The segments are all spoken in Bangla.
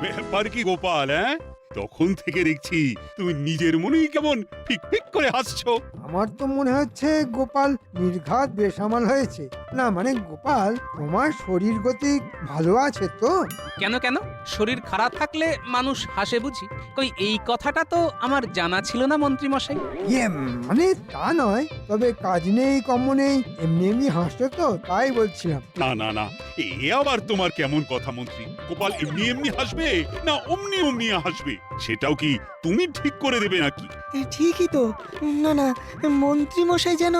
ব্যাপার কি গোপাল? তখন থেকে দেখছি তুমি নিজের মনেই কেমন ফিক ফিক করে হাসছো। আমার তো মনে হচ্ছে গোপাল নির্ঘাত বেসামাল হয়েছে। না মানে গোপাল, তোমার শরীর গতি ভালো আছে তো? কেন কেন শরীর খারাপ থাকলে মানুষ হাসে বুঝি? কই এই কথাটা তো আমার জানা ছিল না মন্ত্রী মশাই। মানে তা নয়, তবে কাজ নেই কম্ম নেই এমনি এমনি হাসছো তো, তাই বলছিলাম। না না না, এ আবার তোমার কেমন কথা মন্ত্রী? গোপাল এমনি এমনি হাসবে না অমনি অমনি হাসবে, সেটাও কি তুমি ঠিক করে দেবে নাকি? ঠিকই তো। না না, মন্ত্রী মশাই যেন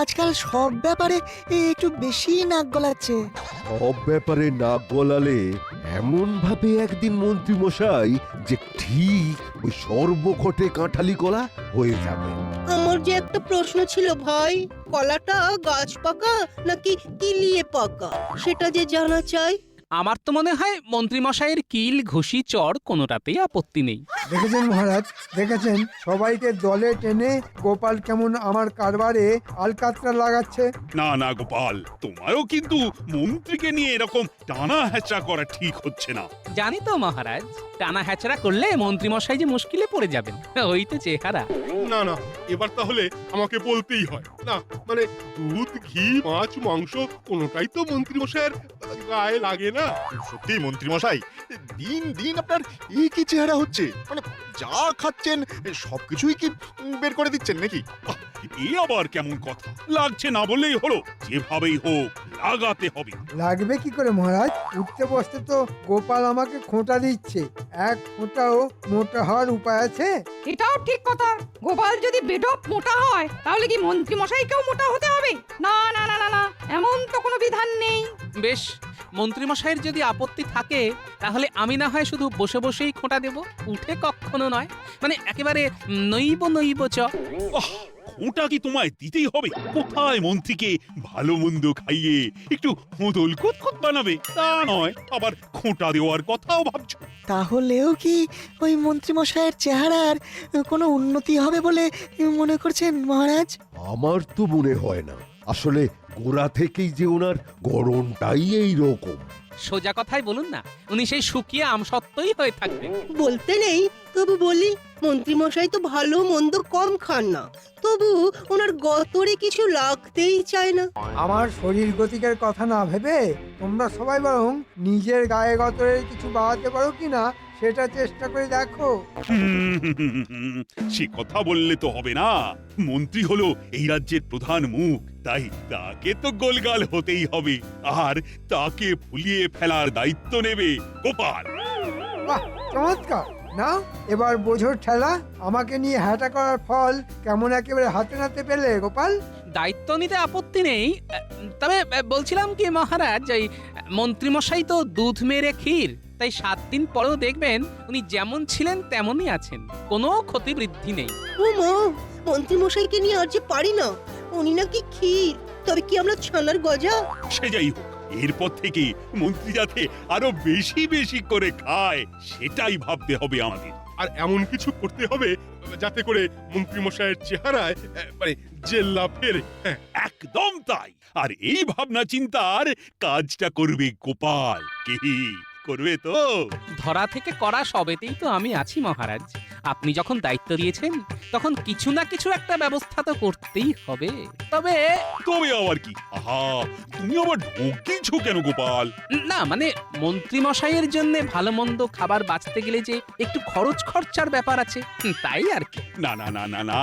আজকাল সব ব্যাপারে একটু বেশি নাক গলাচ্ছে। সব ব্যাপারে নাক গলালে এমন ভাবে একদিন মন্ত্রী মশাই যে ঠিক ওই সর্বঘটে কাঁঠালি কলা হয়ে যাবে। আমার যে একটা প্রশ্ন ছিল ভাই, কলাটা গাছ পাকা নাকি কিলিয়ে পাকা সেটা যে জানা চাই। আমার তো মনে হয় মন্ত্রী মশাইয়ের কিল ঘুষি চড় কোনোটাতেই আপত্তি নেই। দেখেছেন মহারাজ, দেখেছেন সবাইকে দলে টেনে গোপাল কেমন আমার কারবারে আলকাতরা লাগাচ্ছে। না না গোপাল, তোমারও কিন্তু মন্ত্রীকে নিয়ে এরকম টানা হ্যাচড়া করা ঠিক হচ্ছে না। জানি তো মহারাজ, টানা হ্যাচড়া করলে মন্ত্রী মশাই যে মুশকিলে পড়ে যাবেন, ওই তো চেহারা। না না, এবার তাহলে আমাকে বলতেই হয়। না মানে দুধ, ঘি, মাছ, মাংস কোনোটাই তো মন্ত্রী মশাইয়ের গায়ে লাগে না। সত্যি মন্ত্রী মশাই, দিন দিন আপনার এই কি চেহারা হচ্ছে? মানে যা খাচ্ছেন সবকিছুই কি বের করে দিচ্ছেন নাকি? এ আবার কেমন কথা? লাগছে না বললেই হলো, যেভাবেই হোক লাগাতে হবে। লাগবে কি করে মহারাজ? উঠতে বসতে তো গোপাল আমাকে খোঁটা দিচ্ছে। এক খোঁটাও মোটা হওয়ার উপায় আছে? এটাও ঠিক কথা। গোপাল যদি বেঢপ মোটা হয় তাহলে কি মন্ত্রী মশাইকেও মোটা হতে হবে? না না না না না, এমন তো কোনো বিধান নেই। বেশ, মন্ত্রী মশাইয়ের যদি আপত্তি থাকে তাহলে আমি না হয় শুধু বসে বসেই খোঁটা দেব, উঠে কখনো নয়। মানে একেবারে নইব নইব চ। খোঁটা কি তোমায় দিতেই হবে? কোথায় মন্ত্রীকে ভালো মন্দ খাইয়ে একটু হোঁদল কুতকুত বানাবে, তা নয় আবার খোঁটা দেওয়ার কথাও ভাবছো। তাহলেও কি ওই মন্ত্রী মশাইয়ের চেহারার কোনো উন্নতি হবে বলে মনে করছেন মহারাজ? আমার তো মনে হয় না। আসলে গোড়া থেকেই যে ওনার গড়নটাই এই রকম। সোজা কথাই বলুন না, উনি সেই শুকিয়ে আমসত্ত্বই হয়ে থাকবেন। বলতে নেই তবু বলি, মন্ত্রী মশাই তো ভালো মন্দ কম খান না, তবু ওনার গতরে কিছু লাগতেই চায় না। আমার শরীর গতিকের কথা না ভেবে তোমরা সবাই বরং নিজের গায়ে গতরের কিছু বাড়াতে পারো কিনা সেটা চেষ্টা করে দেখো। সে কথা বললে তো হবে না। মন্ত্রী হলো এই রাজ্যের প্রধান মুখ, তাই তাকে তো গোলগাল হতেই হবে, আর তাকে ভুলিয়ে ফেলার দায়িত্ব নেবে গোপাল। বাহ, চমৎকার! না এবার বোঝোর ঠেলা, আমাকে নিয়ে হ্যাটা করার ফল কেমন একেবারে হাতে নাতে পেলে গোপাল। দায়িত্ব নিতে আপত্তি নেই, তবে বলছিলাম কি মহারাজ, এই মন্ত্রী মশাই তো দুধ মেরে ক্ষীর, তাই 7 দিন পরেও দেখবেন উনি যেমন ছিলেন তেমনই আছেন, কোনো ক্ষতি বৃদ্ধি নেই। ও মা, মন্ত্রী মশাইকে নিয়ে আর যে পারি না। উনি নাকি ক্ষীর, তবে কি আমরা ছানার গজা? সে যাই হোক, এরপর থেকে মন্ত্রী যাতে আরো বেশি বেশি করে খায় সেটাই ভাবতে হবে আমাদের। আর এমন কিছু করতে হবে যাতে করে মন্ত্রী মশাইয়ের চেহারায় মানে জেল্লা ফেরে। হ্যাঁ, একদম তাই। আর এই ভাবনা চিন্তার কাজটা করবে গোপাল। কি করবে তো? ধরা থেকে করা সবেতেই তো আমি আছি মহারাজ। আপনি যখন দায়িত্ব দিয়েছেন তখন কিছু না কিছু একটা ব্যবস্থা তো করতেই হবে। তবে তবে আবার কি? আহা, তুমি আবার ঢোক গিলছো কেন গোপাল? না মানে মন্ত্রী মশাইয়ের জন্য ভালো মন্দ খাবার বাঁচতে গেলে যে একটু খরচ খরচার ব্যাপার আছে, তাই আর কি। না না না না না,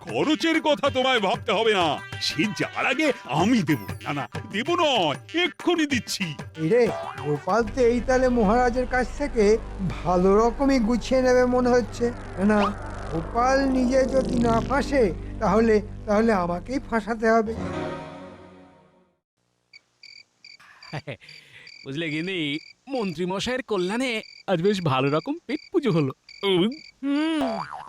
খরচের কথা তোমায় ভাবতে হবে না, সে যার আগে আমি দেব। না না, দেব নয়, এক্ষুনি দিচ্ছি। রে গোপাল তো এই তালে মহারাজের কাছ থেকে ভালো রকমই গুছিয়ে নেবে মনে হচ্ছে। না, গোপাল নিজে যদি না ফাঁসে তাহলে তাহলে আমাকেই ফাঁসাতে হবে। বুঝলে গিনি, মন্ত্রী মশাইয়ের কল্যাণে আজ বেশ ভালো রকম পেট পুজো হলো।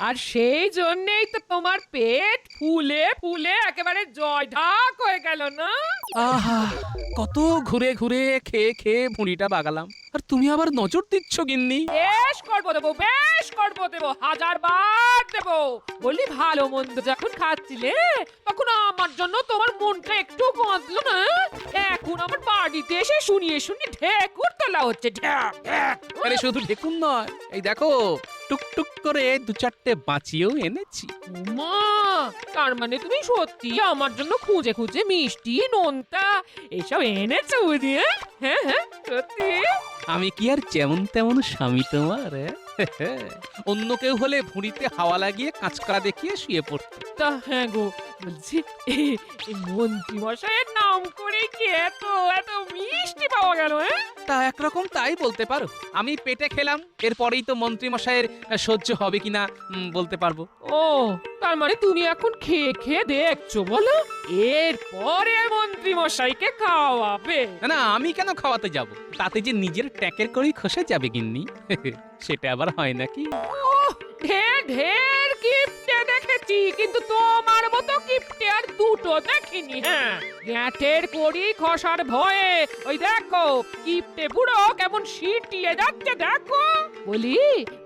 আর সেই জন্যই তো তোমার পেট ফুলে ফুলে একেবারে জয় ঢাক হয়ে গেল না? আহা কত ঘুরে ঘুরে খেয়ে খেয়ে ভুঁড়িটা বাগালাম, আর তুমি আবার নজর দিচ্ছ গিন্নি। বেশ করবো দেবো, বেশ করবো দেবো, 1000 বার দেবো। বলি ভালো মন্দ যখন খাচ্ছিলে তখন আমার জন্য তোমার মনটা একটু বাঁধলো না? এখন আমার বাড়িতে এসে শুনিয়ে শুনিয়ে ঢেকুর তোলা হচ্ছে, ঢ্যাক ঢ্যাক। আরে শুধু ঢেকুন নয়, এই দেখো টুকটুক করে 2-4টে বাঁচিয়েও এনেছি। মা, তার মানে তুমি সত্যি আমার জন্য খুঁজে খুঁজে মিষ্টি নোনতা এসব এনেছো বুঝি? হ্যাঁ হ্যাঁ সত্যি? আমি কি আর যেমন তেমন স্বামী তোমার? অন্য কেউ হলে ভুঁড়িতে হাওয়া লাগিয়ে কাঁচকড়া দেখিয়ে শুয়ে পড়তো। তা হ্যাঁ গো, বলছি এই মন্ত্রী মশাইয়ের নাম করে কি এত এত মিষ্টি পাওয়া গেল? তা একরকম তাই বলতে পারো। আমি পেটে খেলাম, এরপরেই তো মন্ত্রী মশাইয়ের সহ্য হবে কিনা বলতে পারবো। ও, তার মানে তুমি এখন খেয়ে খেয়ে দেখছো বলো? এরপরে মন্ত্রী মশাইকে খাওয়াবে? না না, আমি কেন খাওয়াতে যাব? তাতে যে নিজের ট্যাকের করেই খসে যাবে গিন্নি। সেটা আবার হয় নাকি? ঢের ঢের কিপটে দেখেছি, কিন্তু তোমার মতো কিপটে আর দুটো দেখিনি। হ্যাঁ, গ্যাঁটের কড়ি খসার ভয়ে ওই দেখো কিপটে বুড়ো কেমন সিটিয়ে যাচ্ছে দেখো। বলি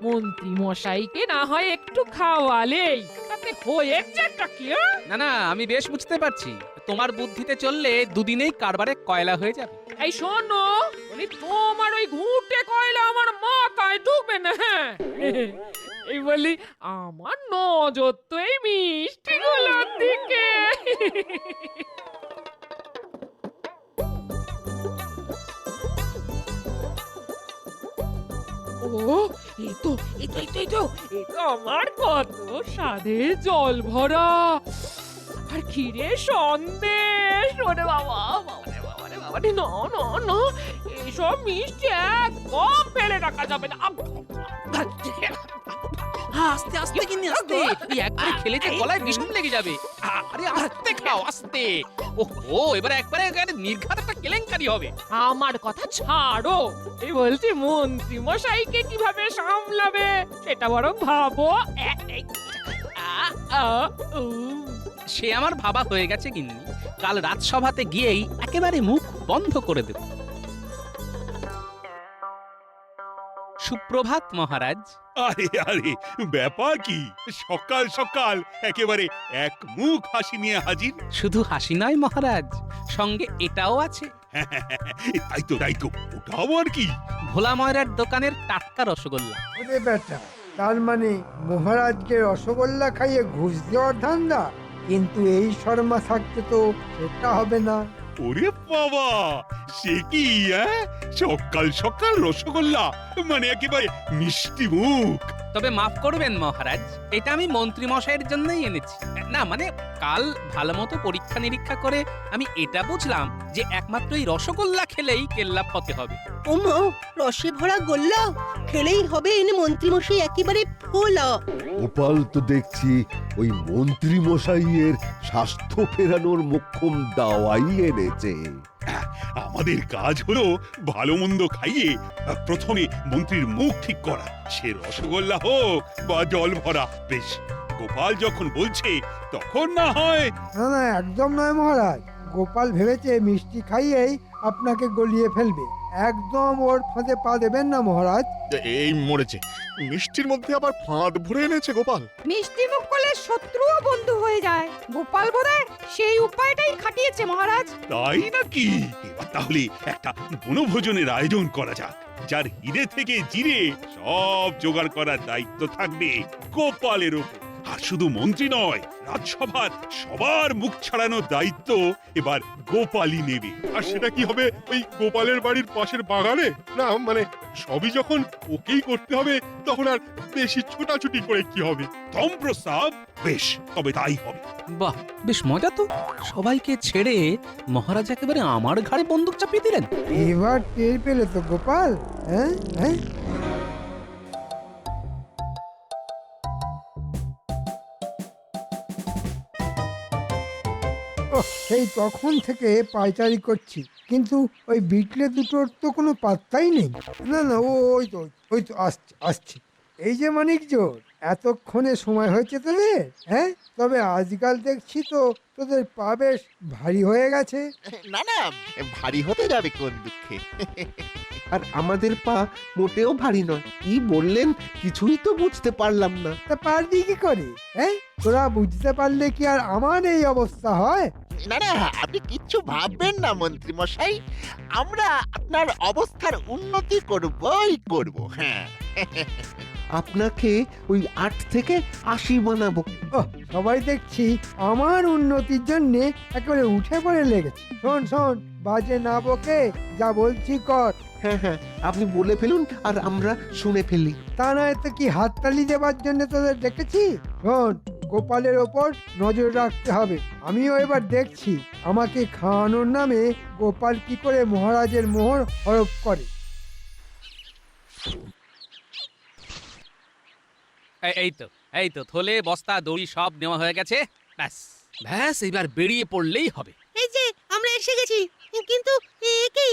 মন্ত্রী মশাইকে না হয় একটু খাওয়ালেই তাতে হয়েছেটা কি? না না, আমি বেশ বুঝতে পারছি, তোমার বুদ্ধিতে চললে দুদিনেই কারবারে কয়লা হয়ে যাবে। এই শোনো, বলি তোমার ওই ঘুঁটে কয়লা আমার মাথায় ঢুকবে না। হ্যাঁ, এই বলি আমার নজর তো এই মিষ্টিগুলোর দিকে। ও, এই তো এই তো এই তো এই তো এই তো আমার কত স্বাদের জল ভরা আর ক্ষীরের সন্দেশ। ওরে বাবা, বাবারে বাবারে বাবারে, না না না, এইসব মিষ্টি একদম ফেলে রাখা যাবে না। আস্তে আস্তে গিন্নি, আস্তে। এই একবারে খেলে যে গলায় বিষম লেগে যাবে। আরে আস্তে খাও, আস্তে। ওহো, এবারে একবারে নির্ঘাত একটা কেলেঙ্কারি হবে। আমার কথা ছাড়ো, এই বলছি মন্ত্রী মশাইকে কিভাবে সামলাবে সেটা বরং ভাবো। সে আমার ভাবা হয়ে গেছে গিন্নি। কাল রাজসভাতে গিয়েই একেবারে মুখ বন্ধ করে দেব। সুপ্রভাত মহারাজ। আরে আরে, ব্যাপার কি? সকাল সকাল একেবারে এক মুখ হাসি নিয়ে হাজির। শুধু হাসি নয় মহারাজ, সঙ্গে এটাও আছে। তাই তো তাই তো, ওটাও আর কি? ভোলা ময়রার দোকানের টাটকা রসগোল্লা। ওরে বেটা, তার মানে মহারাজকে রসগোল্লা খাইয়ে ঘুষ দেওয়ার ধান্দা? কিন্তু এই শর্মা থাকতে তো সেটা হবে না। ওরে বাবা, সে কি? সকাল সকাল রসগোল্লা, মানে একেবারে মিষ্টি মুখ। তবে মাফ করবেন মহারাজ, এটা আমি মন্ত্রী মশাইয়ের জন্যই এনেছি। না মানে কাল ভালো মতো পরীক্ষা নিরীক্ষা করে আমি এটা বুঝলাম যে একমাত্র এই রসগোল্লা খেলেই কেল্লা ফতে হবে। ওমা, রসে ভরা গোল্লা খেলেই হবে এনে মন্ত্রী মশাই একেবারে ফোলা। গোপাল তো দেখছি ওই মন্ত্রী মশাইয়ের স্বাস্থ্য ফেরানোর মোক্ষম দাওয়াই এনেছে। আমাদের কাজ হলো ভালো মন্দ খাইয়ে প্রথমে মন্ত্রীর মুখ ঠিক করা, সে রসগোল্লা হোক বা জল ভরা। বেশ, গোপাল যখন বলছে তখন না হয়। না না, একদম নয় মহারাজ। গোপাল ভেবেছে মিষ্টি খাইয়েই আপনাকে গলিয়ে ফেলবে। একদম ওর ফাঁদে পা দেবেন না মহারাজ। এই মরেছে, মিষ্টির মধ্যে আবার ফাঁদ ভরে এনেছে গোপাল। মিষ্টি মুখ করলে শত্রুও বন্ধু হয়ে যায়। গোপাল বোধহয় সেই উপায়টাই খাটিয়েছে মহারাজ। তাই নাকি? এবার তাহলে একটা বনভোজনের আয়োজন করা যাক, যার হিরে থেকে জিরে সব জোগাড় করার দায়িত্ব থাকবে গোপালের ওপর। আর শুধু মন্ত্রী নয়, রাজসভার সবার মুখ ছাড়ানোর দায়িত্ব এবার গোপালই নেবে। আর সেটা কি হবে ওই গোপালের বাড়ির পাশের বাগানে? না মানে সবই যখন ওকেই করতে হবে, তখন আর বেশি ছোটাছুটি করে কি হবে? থম প্রস্তাব, বেশ, তবে তাই হবে। বাহ, বেশ মজা তো। সবাইকে ছেড়ে মহারাজ একেবারে আমার ঘাড়ে বন্দুক চাপিয়ে দিলেন। এবার টের পেলে তো গোপাল? হ্যাঁ হ্যাঁ, সেই তখন থেকে পায়চারি করছি, কিন্তু ওই বিটলে দুটোর তো কোনো পাত্তাই নেই। না না, ওই তো আসছে আসছে। এই যে মানিক জোর, এতক্ষণে সময় হয়েছে তোদের, হ্যাঁ? তবে আজকাল দেখছি তো তোদের পা বেশ ভারী হয়ে গেছে। না না, ভারী হতে যাবে কোন দুঃখে। আর আমাদের পা মোটেও ভারী নয়। কি বললেন কিছুই তো বুঝতে পারলাম না। তা পারবি কি করে, হ্যাঁ? তোরা বুঝতে পারলে কি আর আমার এই অবস্থা হয়? না না, আপনি কিচ্ছু ভাববেন না মন্ত্রী মশাই, আমরা আপনার অবস্থার উন্নতি করবই করব। হ্যাঁ, আপনাকে ওই 8 থেকে 80 বানাবো। ওহ, সবাই দেখছি আমার উন্নতির জন্য একেবারে উঠে পড়ে লেগেছে। শোন শোন, বাজে না বকে যা বলছি কর। হ্যাঁ হ্যাঁ, আপনি বলে ফেলুন আর আমরা শুনে ফেলি। তা নয় তো কি হাততালি দেবার জন্য তোদের ডেকেছি? শোন, গোপালের ওপর নজর রাখতে হবে। আমিও এবার দেখছি আমাকে খাওয়ানোর নামে গোপাল কি করে মহারাজের মোহর হরপ করে। এই তো থলে বস্তা দড়ি সব নেওয়া হয়ে গেছে। ব্যাস ব্যাস এবার বেরিয়ে পড়লেই হবে। এই যে আমরা এসে গেছি, কিন্তু কি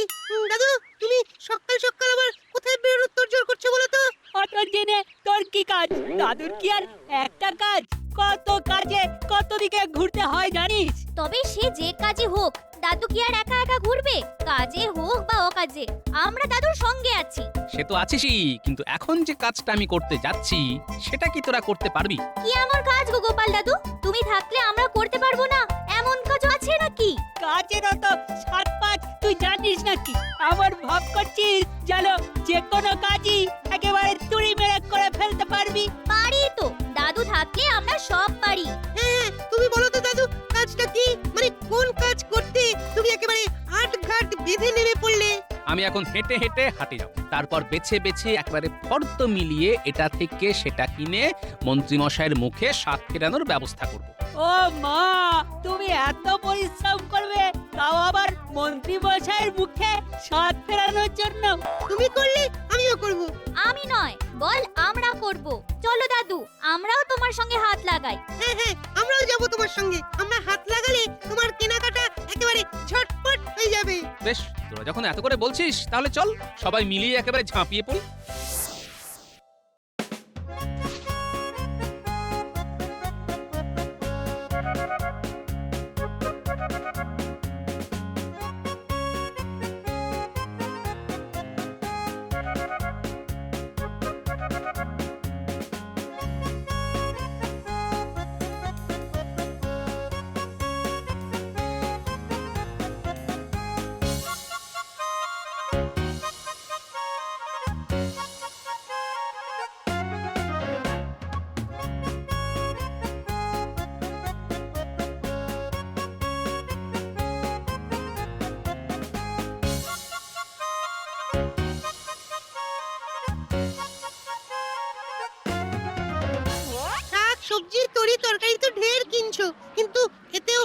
দাদু, তুমি সকাল সকাল আবার কোথায় বেরোনোর তোড়জোড় করছো বলো তো? অত জেনে তোর কি কাজ? দাদুর কি আর একটা কাজ? কত কাজে কত দিকে ঘুরতে হয় জানিস? তবে সে যে কাজই হোক, দাদু কি আর একা একা ঘুরবে? কাজে হোক বা অকাজে, আমরা দাদুর সঙ্গে আছি। সে তো আছিসই, কিন্তু এখন যে কাজটা আমি করতে যাচ্ছি সেটা কি তোরা করতে পারবি? কি এমন কাজ গো গোপাল দাদু? তুমি থাকলে আমরা করতে পারবো না এমন কাজ আছে নাকি? কাজের অত সাত পাঁচ তুই জানিস নাকি? আবার ভাব করছিস জানো যে কোনো কাজই একেবারে তুড়ি মেরে করে ফেলতে পারবি? পারি তো, দাদু থাকলে আমরা সব পারি। হ্যাঁ, তুমি বলো তো দাদু, কাজটা কি? মানে কোন কাজ করতে তুমি একেবারে আটঘাট বেঁধে নেমে পড়লে? আমি এখন হেঁটে হেঁটে হাঁটে যাব, তারপর বেছে বেছে একবারে ফর্দ মিলিয়ে এটা থেকে সেটা কিনে মন্ত্রী মশাইয়ের মুখে স্বাদ ফেরানোর ব্যবস্থা করব। ও মা, তুমি এত পরিশ্রম করবে, তাও আবার মন্ত্রী মশাইয়ের মুখে স্বাদ ফেরানোর জন্য? তুমি করলে আমিও করব। আমি নয়, বল আমরা করব। চলো দাদু, আমরাও তোমার সঙ্গে হাত লাগাই। হ্যাঁ হ্যাঁ, আমরাও যাব তোমার সঙ্গে। আমরা হাত লাগালে তোমার কেনাকাটা একেবারে ঝটপট হয়ে যাবে। বেশ, তোরা যখন এত করে বলছিস তাহলে চল সবাই মিলিয়ে একেবারে ঝাঁপিয়ে পড়ি। শাক সবজি তরি তরকারি তো ঢের কিনছো, কিন্তু এতেও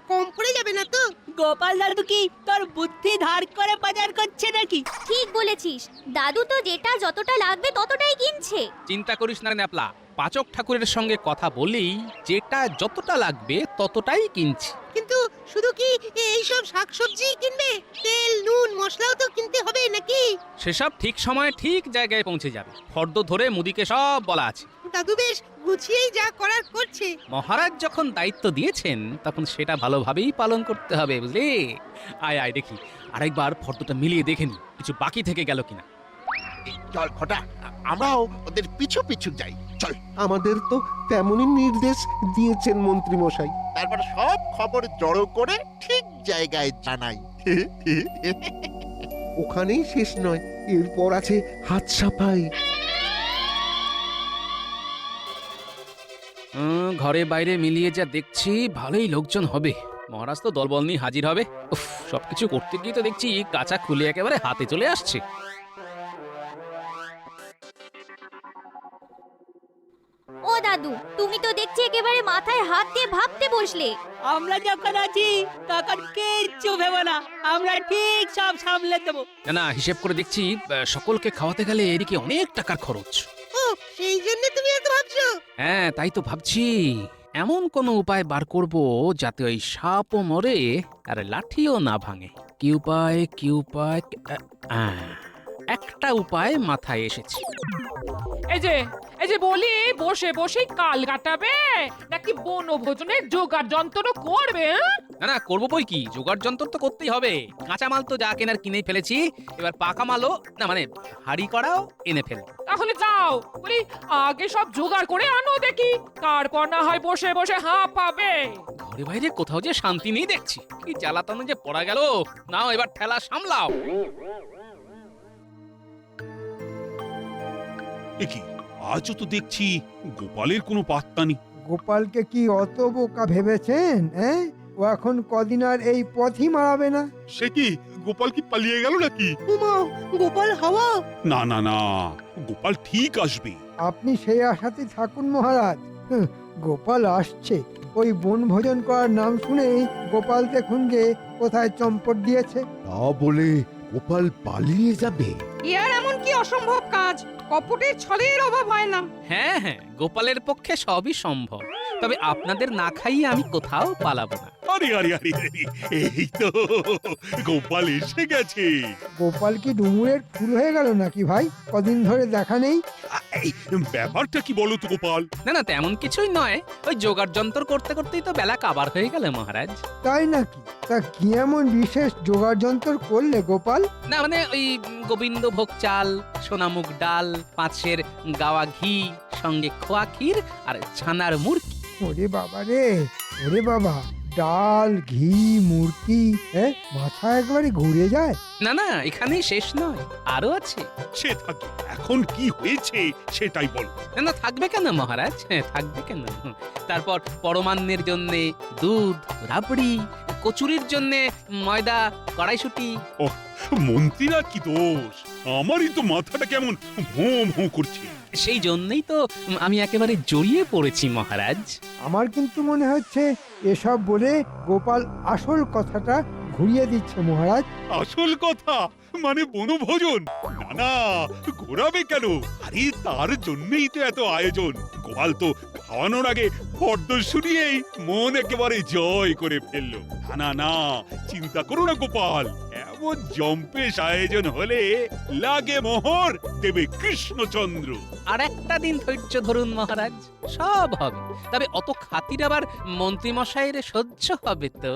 কম পড়ে যাবে না তো? গোপাল দাদু কি তোর বুদ্ধি ধার করে বাজার করছে নাকি? ঠিক বলেছিস, দাদু তো যেটা যতটা লাগবে ততটাই কিনছে। চিন্তা করিস না ন্যাপলা, পাচক ঠাকুরের সঙ্গে কথা বলেই যেটা যতটা লাগবে ততটাই কিনছি। কিন্তু শুধু কি এই সব শাকসবজি কিনবে? তেল নুন মশলাও তো কিনতে হবে নাকি? সেসব ঠিক সময়ে ঠিক জায়গায় পৌঁছে যাবে। ফর্দ ধরে মুদিকে সব বলা আছে। দাদু বেশ গুছিয়েই যা করার করছে। মহারাজ যখন দায়িত্ব দিয়েছেন তখন সেটা ভালোভাবেই পালন করতে হবে, বুঝলি? আয় আয় দেখি আরেকবার ফর্দটা মিলিয়ে দেখে নি কিছু বাকি থেকে গেল কিনা। চল ঘটা, আমরাও ওদের পিছু পিছু যাই। চল, আমাদের তো তেমনই নির্দেশ দিয়েছেন মন্ত্রী মশাই। তারপর সব খবর জড়ো করে ঠিক জায়গায় জানাই। ওখানেই শেষ নয়, এরপর আছে হাত সাফাই। ঘরে বাইরে মিলিয়ে যা দেখছি ভালোই লোকজন হবে। মহারাজ তো দলবল নিয়ে হাজির হবে। উফ, সবকিছু করতে গিয়ে তো দেখছি কাঁচা খুলে একেবারে হাতে চলে আসছে। ও দাদু, তুমি তো দেখছি একেবারে মাথায় হাত দিয়ে ভাবতে বসলে। আমরা যখন আছি তখন কিচ্ছু ভেবো না, আমরা ঠিক সব সামলে দেবো। না না, হিসেব করে দেখছি সকলকে খাওয়াতে গেলে এদিকে অনেক টাকার খরচ। ও, সেই জন্য তুমি এত ভাবছো? হ্যাঁ, তাই তো ভাবছি এমন কোনো উপায় বার করব যাতে ওই সাপও মরে আর লাঠিও না ভাঙে। কি উপায় কি উপায়? একটা উপায় মাথায় এসেছে। এই যে এই যে বলি বসে বসেই কাল কাটাবে নাকি বনভোজনের জোগাড় যন্ত্র করবে? না না, করবো বই কি, জোগাড় যন্ত্র তো করতেই হবে। কাঁচামাল তো যা কেনার কিনেই ফেলেছি, এবার পাকা মালও না মানে হাড়ি করাও এনে ফেল। তাহলে যাও বলি আগে সব জোগাড় করে আনো দেখি, তারপর না হয় বসে বসে হাঁপাবে। ঘরে বাইরে কোথাও যে শান্তি নেই দেখছি, কি জ্বালাতনে যে পড়া গেল। নাও এবার ঠেলা সামলাও। এ কি, আজও তো দেখছি গোপালের কোনো পাত্তা নেই। গোপালকে কি অত বোকা ভেবেছেন? ও এখন কদিন আর এই পথই মারাবে না। সে কি, গোপাল কি পালিয়ে গেল নাকি? উমা, গোপাল হাওয়া। না না না, গোপাল ঠিক আসবে। আপনি সেই আশাতে থাকুন মহারাজ। গোপাল আসছে। ওই বনভোজন করার নাম শুনেই গোপাল দেখুন যে কোথায় চম্পট দিয়েছে। তা বলে গোপাল পালিয়ে যাবে? এ আর এমন কি অসম্ভব কাজ? কপটের ছলের অভাব হয় না। হ্যাঁ হ্যাঁ, গোপালের পক্ষে সবই সম্ভব, তবে আপনাদের না খাইয়ে আমি কোথাও পালাবো না। আরে আরে আরে আরে, এই তো গোপাল এসে গেছে। গোপাল কি ডুমুরের ফুল হয়ে গেল নাকি ভাই? কদিন ধরে দেখা নেই। এই ব্যাপারটা কি বলো তো গোপাল? না না, তেমন কিছুই নয়, ওই জোগাড় যন্ত্র করতে করতেই তো বেলা কাবার হয়ে গেল মহারাজ। তাই নাকি? তা কি এমন বিশেষ জোগাড় যন্ত্র করলে গোপাল? না মানে ওই গোবিন্দভোগ চাল, সোনামুগ ডাল, 5 গাওয়া ঘি, সঙ্গে খোয়া ক্ষীর আর ছানার মুরকি। ওরে বাবা রে, ওরে বাবা, ডাল, ঘি, মুরকি, মাথা একবারে ঘুরে যায়। না না, এখানেই শেষ নয়, আরো আছে। সে থাকে, এখন কি হয়েছে সেটাই বলো। না না, থাকবে কেন মহারাজ, থাকবে কেন। তারপর পরমান্নের জন্য দুধ, রাবড়ি, কচুরির জন্য ময়দা, কড়াইশুটি। ওহ, মন্ত্রীরা কি দোষ? আমারই তো মাথাটা কেমন ভোঁ ভোঁ করছে। সেই জন্যই তো আমি একেবারে জড়িয়ে পড়েছি মহারাজ। আমার কিন্তু মনে হচ্ছে এসব বলে গোপাল আসল কথাটা ঘুরিয়ে দিচ্ছে মহারাজ। আসল কথা মানে বনভোজন? না না, ঘোরাবে কেন? আরে তার জন্যই তো এত আয়োজন। গোপাল তো খাওয়ানোর আগে ফর্দ শুনিয়েই মন একেবারে জয় করে ফেললো। না না না, চিন্তা করো না গোপাল, এমন জম্পেশ আয়োজন হলে লাগে মোহর, দেবে কৃষ্ণচন্দ্র। আর একটা দিন ধৈর্য ধরুন মহারাজ, সব হবে। তবে অত খাতির আবার মন্ত্রী মশাইয়ের সহ্য হবে তো?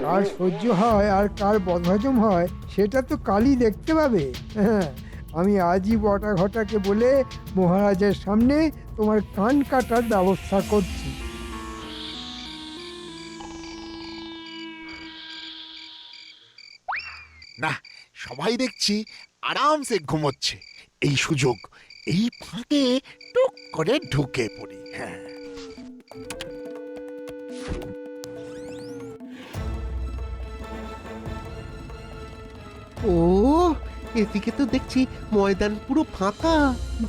কার সহ্য হয় আর কার বদহজম হয় সেটা তো কালই দেখতে পাবে। আমি আজই বটা ঘটাকে বলে মহারাজের সামনে তোমার কান কাটার ব্যবস্থা করছি। না, সবাই দেখছি আরামসে ঘুমোচ্ছে। এই সুযোগ, এই ফাঁকে টুক করে ঢুকে পড়ি। হ্যাঁ, ও, এদিকে তো দেখছি ময়দান পুরো ফাঁকা।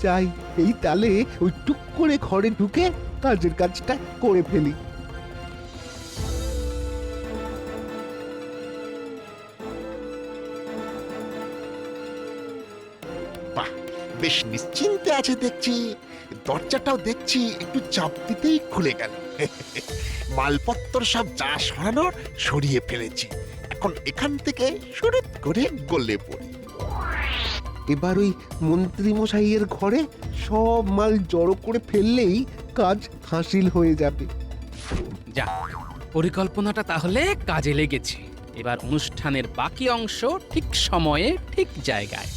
যাই, এই তালে ওই টুক করে ঘরে ঢুকে কাজের কাজটা করে ফেলি। বাহ, বেশ নিশ্চিন্তে আছে দেখছি। দরজাটাও দেখছি একটু চাপ দিতেই খুলে গেল। মালপত্র সব যা সরানোর সরিয়ে ফেলেছি। এখন এখান থেকে শুরুত করে গলে পড়ি। এবার ওই মন্ত্রী মশাইয়ের ঘরে সব মাল জড়ো করে ফেললেই কাজ হাসিল হয়ে যাবে। যা, পরিকল্পনাটা তাহলে কাজে লেগেছে। এবার অনুষ্ঠানের বাকি অংশ ঠিক সময়ে ঠিক জায়গায়।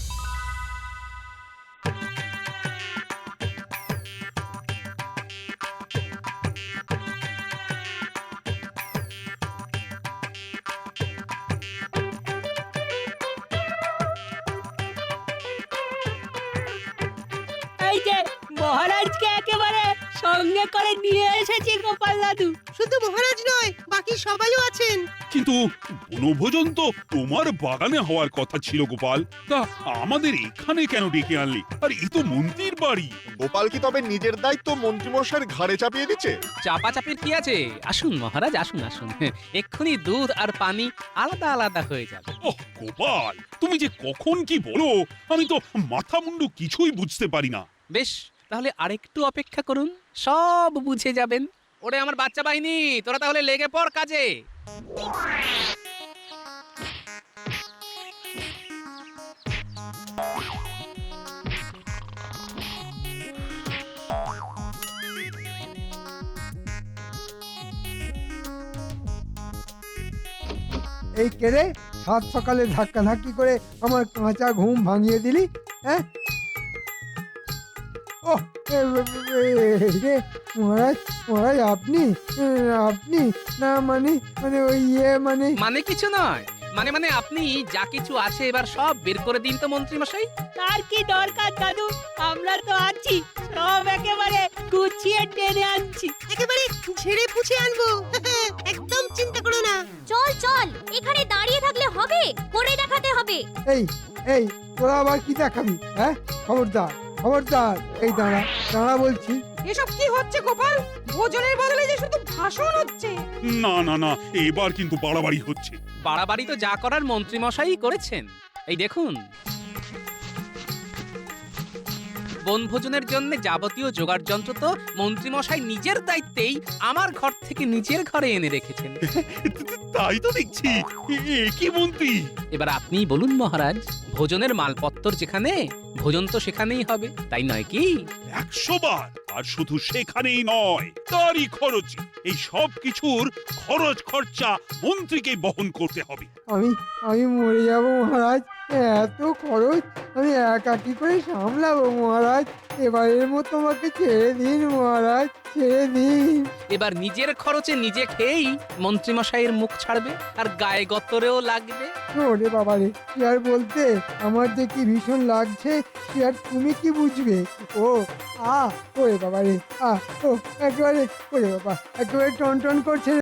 এই যে মহারাজকে একেবারে সঙ্গে করে নিয়ে এসেছি গোপাল দাদু। শুধু মহারাজ নয়, বাকি সবাইও আছেন। কিন্তু বনভোজন তো তোমার বাগানে হওয়ার কথা ছিল গোপাল, তা আমাদের এখানে কেন ডেকে আনলি? আর এই তো মন্ত্রীর বাড়ি। গোপাল কি তবে নিজের দায়িত্ব মন্ত্রীমশাইয়ের ঘাড়ে চাপিয়ে দিচ্ছে? চাপাচাপির কি আছে? আসুন মহারাজ, আসুন আসুন, এক্ষুনি দুধ আর পানি আলাদা আলাদা হয়ে যাবে। ওহ গোপাল, তুমি যে কখন কি বলো আমি তো মাথা মুন্ডু কিছুই বুঝতে পারি না। বেশ, তাহলে আরেকটু অপেক্ষা করুন, সব বুঝে যাবেন। ওরে আমার বাচ্চা বাহিনী, তোরা তাহলে লেগে পড় কাজে। এই কেড়ে সাত সকালে ধাক্কাধাক্কি করে আমার কাঁচা ঘুম ভাঙিয়ে দিলি, হ্যাঁ? ও রে মহারাজ, মহারাজ আপনি আপনি না মানে মানে ওই মানে মানে কিছু নয়, মানে আপনি যা কিছু আছে এবার সব বের করে দিন তো মন্ত্রী মশাই। তার কি দরকার দাদু, আমরা তো আছি, সব একেবারে গুছিয়ে টেনে আনছি। একেবারে ঝেড়ে পুছে আনবো একদম চিন্তা করো না। চল চল, এখানে দাঁড়িয়ে থাকলে হবে, করে দেখাতে হবে। এই এই তোরা আবার কি দেখাবি, হ্যাঁ? খবরদার খবরদার, এই দাঁড়া দাঁড়া বলছি। এসব কি হচ্ছে গোপাল? ভোজনের বদলে যে শুধু ভাষণ হচ্ছে। না না না, এবার কিন্তু বাড়াবাড়ি হচ্ছে। বাড়াবাড়ি তো যা করার মন্ত্রী মশাই করেছেন। এই দেখুন, বনভোজনের জন্য যাবতীয় জোগাড় যন্ত্র তো মন্ত্রী মশাই নিজের দায়িত্বেই আমার ঘর থেকে নিজের ঘরে এনে রেখেছেন। তাই তো দেখছি। কি মন্ত্রী! এবার আপনিই বলুন মহারাজ, ভোজনের মালপত্তর যেখানে, ভোজন তো সেখানেই হবে, তাই নয় কি? 100 বার। আর শুধু সেখানেই নয়, তারই খরচে। এই সব কিছুর খরচ খরচা মন্ত্রীকে বহন করতে হবে। আমি আমি মরে যাব মহারাজ, এত খরচ আমি একা কি করে সামলাবো মহারাজ? এবারের মতো আমাকে ছেড়ে দিন মহারাজ, ছেড়ে দিন। এবার নিজের খরচে নিজে খেয়েই মন্ত্রী মশাইয়ের মুখ ছাড়বে, আর গায়ে গতরেও লাগবে। ওরে বাবা রে, কি আর বলতে, আমার যে কি ভীষণ লাগছে কি আর তুমি কি বুঝবে। ও ওরে বাবা রে, ও একেবারে ওরে বাবা, একেবারে টন টন করছে।